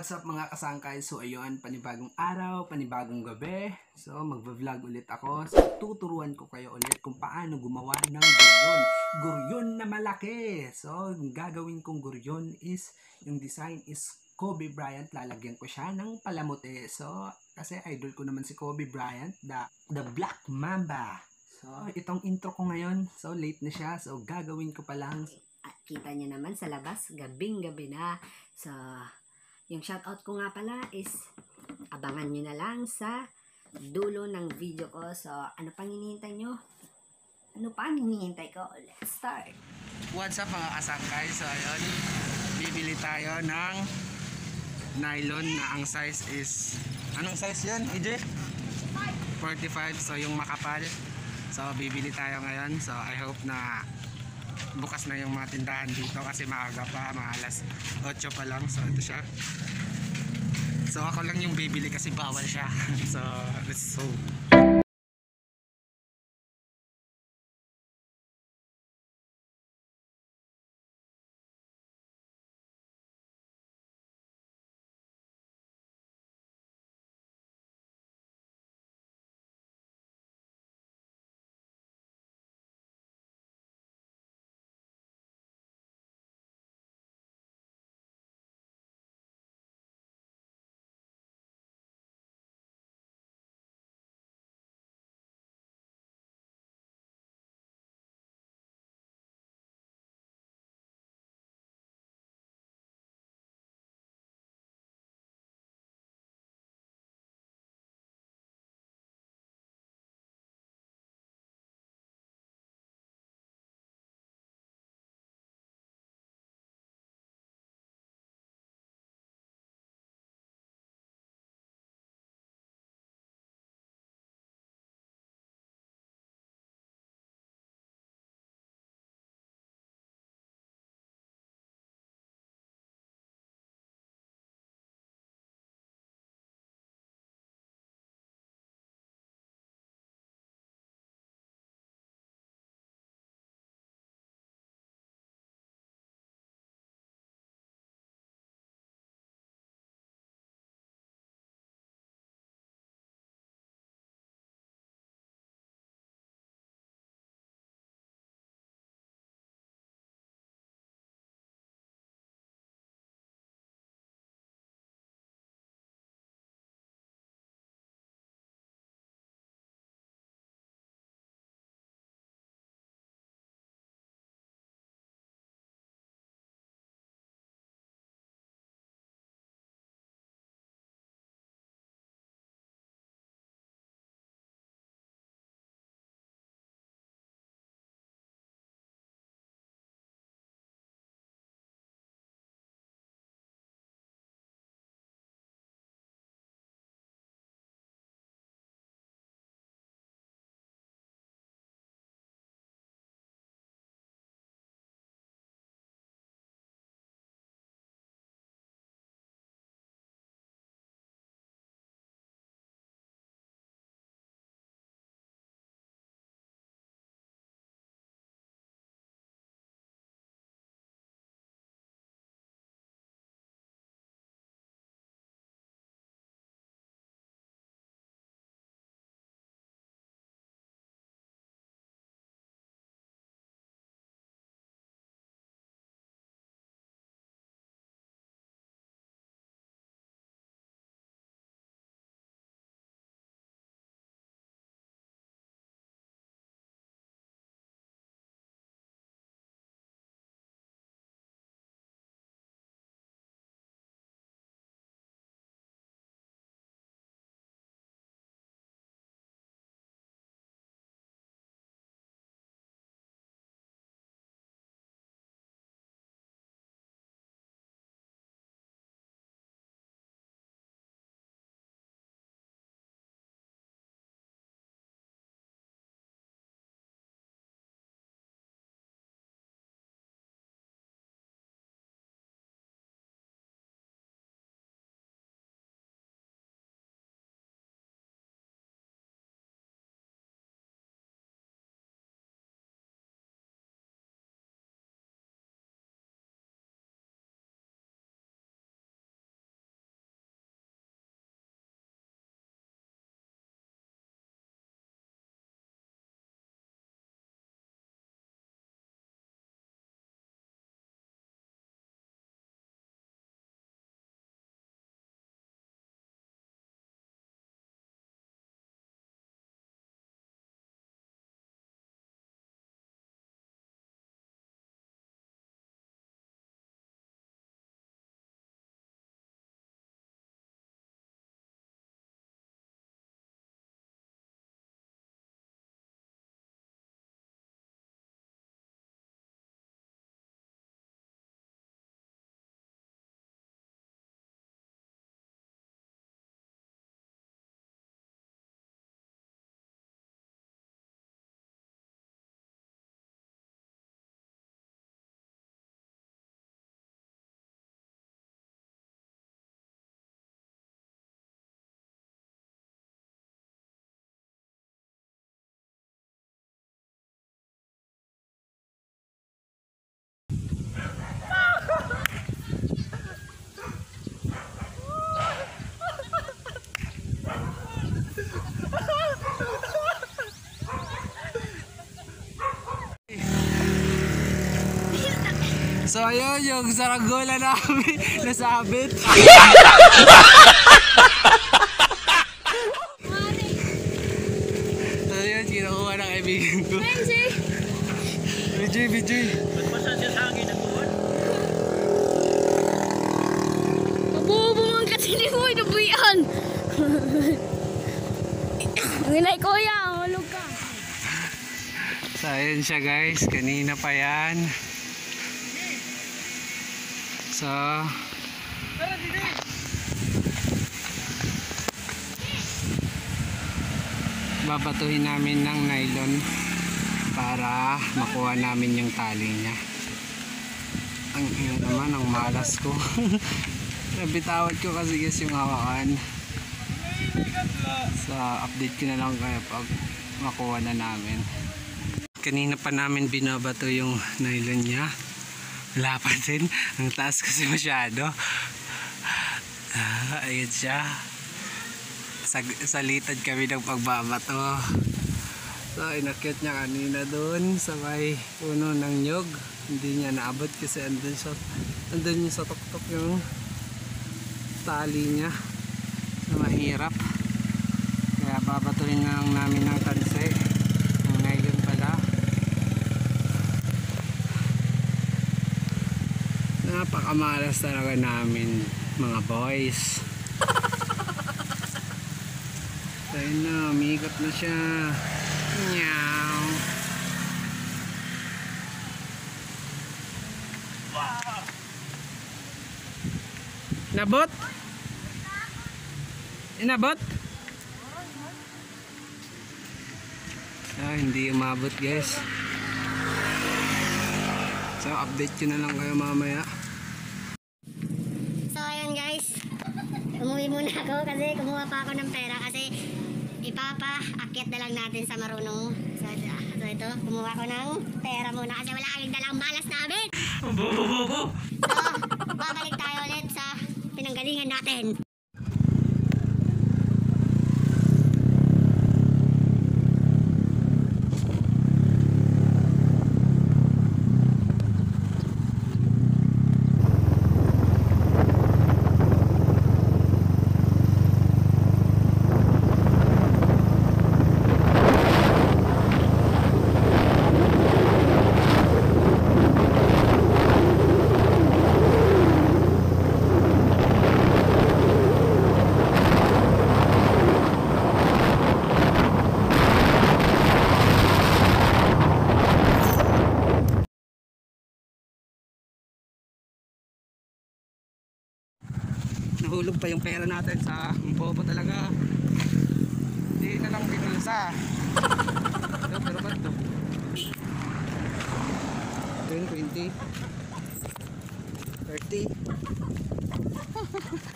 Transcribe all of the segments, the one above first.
What's up mga kasangkay? So ayun, panibagong araw, panibagong gabi. So magva-vlog ulit ako. So tuturuan ko kayo ulit kung paano gumawa ng guryon. Guryon na malaki. So yung gagawin kong guryon is, yung design is Kobe Bryant. Lalagyan ko siya ng palamuti. So kasi idol ko naman si Kobe Bryant, the Black Mamba. So itong intro ko ngayon, so late na siya. So gagawin ko pa lang. Kita niyo naman sa labas, gabing-gabi na. So, yung shoutout ko nga pala is, abangan nyo na lang sa dulo ng video ko. So, ano pang hinihintay nyo? Ano pang hinihintay ko? Let's start! What's up mga kasangkay? So ayun, bibili tayo ng nylon na ang size is, anong size yun, EJ? 45. So yung makapal. So bibili tayo ngayon. So I hope na bukas na yung mga tindahan dito kasi maaga pa, mga alas 8 pa lang. So ito siya. So ako lang yung bibili kasi bawal siya. So let's go. So ayun yung saranggola namin nasabit. So ayun, kinukuha ng kaibigan ko. Vijay. Ba't pa siya sa hangin ang buwan? Mabubungan kasi ni Boy na buyan. Nginay kuya, hulog ka. So ayun siya guys, kanina pa yan. So babatuhin namin ng nylon para makuha namin yung tali niya. Ang ina naman, ang malas ko. Nabitawad ko kasi guys yung hawakan. So update ko na lang kayo pag makuha na namin. Kanina pa namin binabato yung nylon niya. Wala pa din. Ang taas kasi masyado. Ayun siya. Salitad kami ng pagbabato. So inakyat niya kanina doon sa may puno ng nyog. Hindi niya naabot kasi andun yung sa tuktok yung tali niya. So mahirap. Kaya babatuhin na lang namin ng tanse. Ang nylon pala. Napakamalas talaga namin mga boys. Ayun na, umiikot na siya. Meow. Nabot? Inabot? Hindi umabot guys. So update ko na lang kayo mamaya. So ayun guys, umuwi muna ako kasi kumuha pa ako ng pera kasi ipapaakyat na lang natin sa marunong. So ito, kumuha ko ng pera muna kasi wala kaming dalang balas namin. So babalik tayo ulit sa pinanggalingan natin. Nahulog pa yung pera natin sa bobo talaga. Hindi na lang pinulsa. Ito, pero ba't ito? 10, 20 30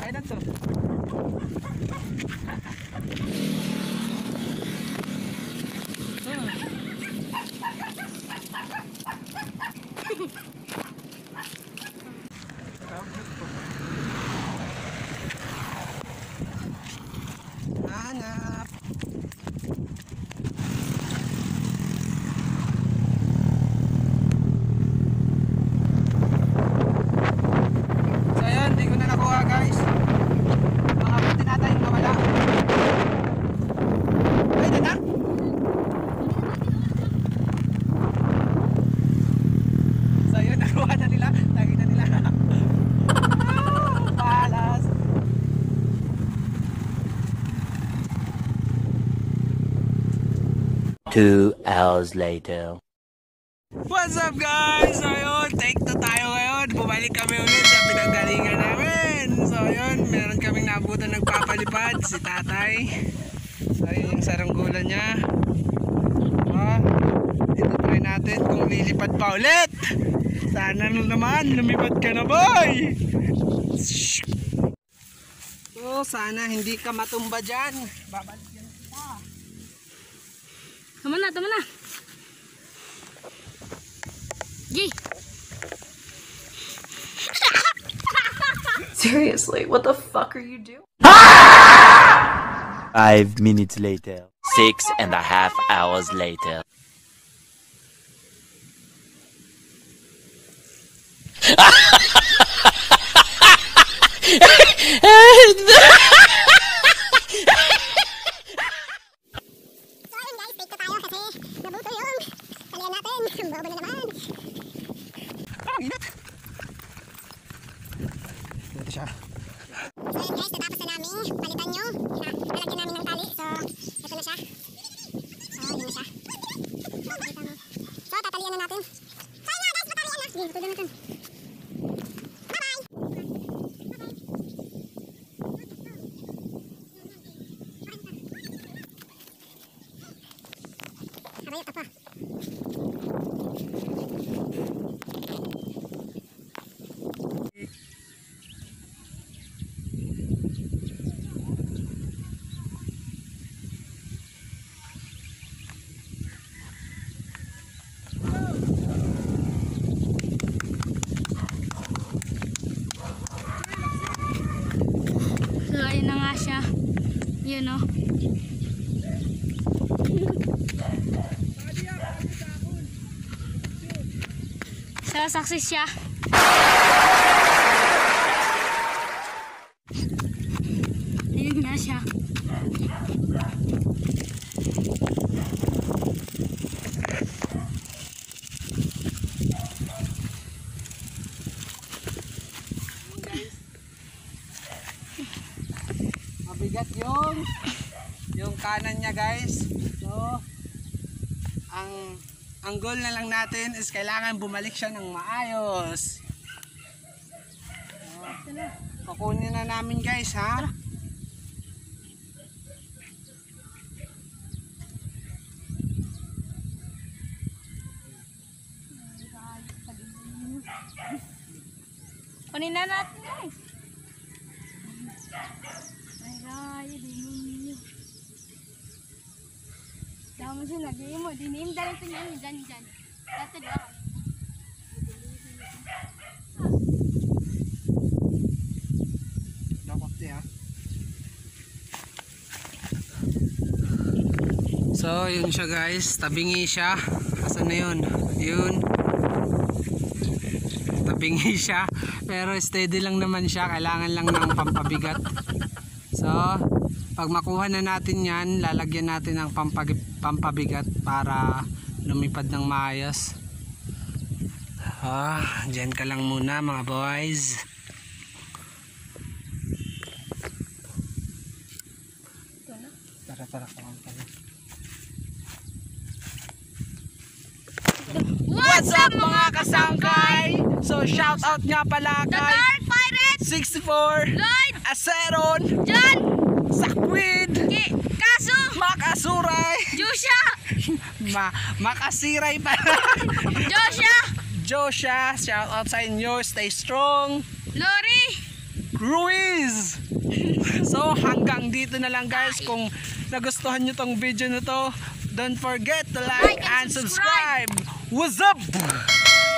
ay na to. Hanap. So ayun, hindi ko na nakuha guys. Mga buti natin yung nawala. Ay, dada! So ayun, nakuha na nila. Lagi na nila. Palas. Two hours later. What's up guys? So yun, take 2 tayo ngayon. Bumalik kami ulit sa pinanggalingan namin. So yun, meron kaming nabutan nagpapalipad, si tatay. So yun yung saranggola niya. Ito try natin kung lilipad pa ulit. Sana naman, lumipad ka na boy. So sana hindi ka matumba dyan. Babalik yan kita. Tama na. Yay! Seriously, what the fuck are you doing? 5 minutes later. 6.5 hours later. So ayun guys, take to tayo kasi nabuto yung kalian natin. Ang baba na naman. Ang init. Ito siya. So ayun guys, natapos na namin palitan yung lalagyan namin ng tali. So ito na siya. So yun na siya. So kita mo. So tatalian na natin. So ayun na guys, matalian na. Sige, tuloy natin. Bye-bye! Sabay ito pa. So, ayun na nga siya. Yun o. So, success siya. Ayun na siya. Mabigat yung kanan niya guys. So ang goal na lang natin is kailangan bumalik siya ng maayos. So, kukunin na namin guys ha. Kunin na natin guys. Ay, dinim. Damo siya na, dinim mo. Dinim, dali ito niya. Dyan. Dati ba? Dapat ha. So yun siya guys, tabingi siya. Asan na yun? Yun. Tabingi siya. Pero steady lang naman siya. Kailangan lang ng pampabigat. So pag makuha na natin yan, lalagyan natin ng pampabigat para lumipad ng maayos. Dyan ka lang muna mga boys. Tara. What's up mga kasangkay? So shout out nga pala The kay Dark Pirate! 64 Lloyd! Aseron John! Sakwid Kaso! Makasuray Joshua! Makasiray pa Joshua, shout out sa inyo, stay strong. Lori! Ruiz. So hanggang dito na lang guys. Kung nagustuhan nyo tong video na to, don't forget to like and subscribe. What's up?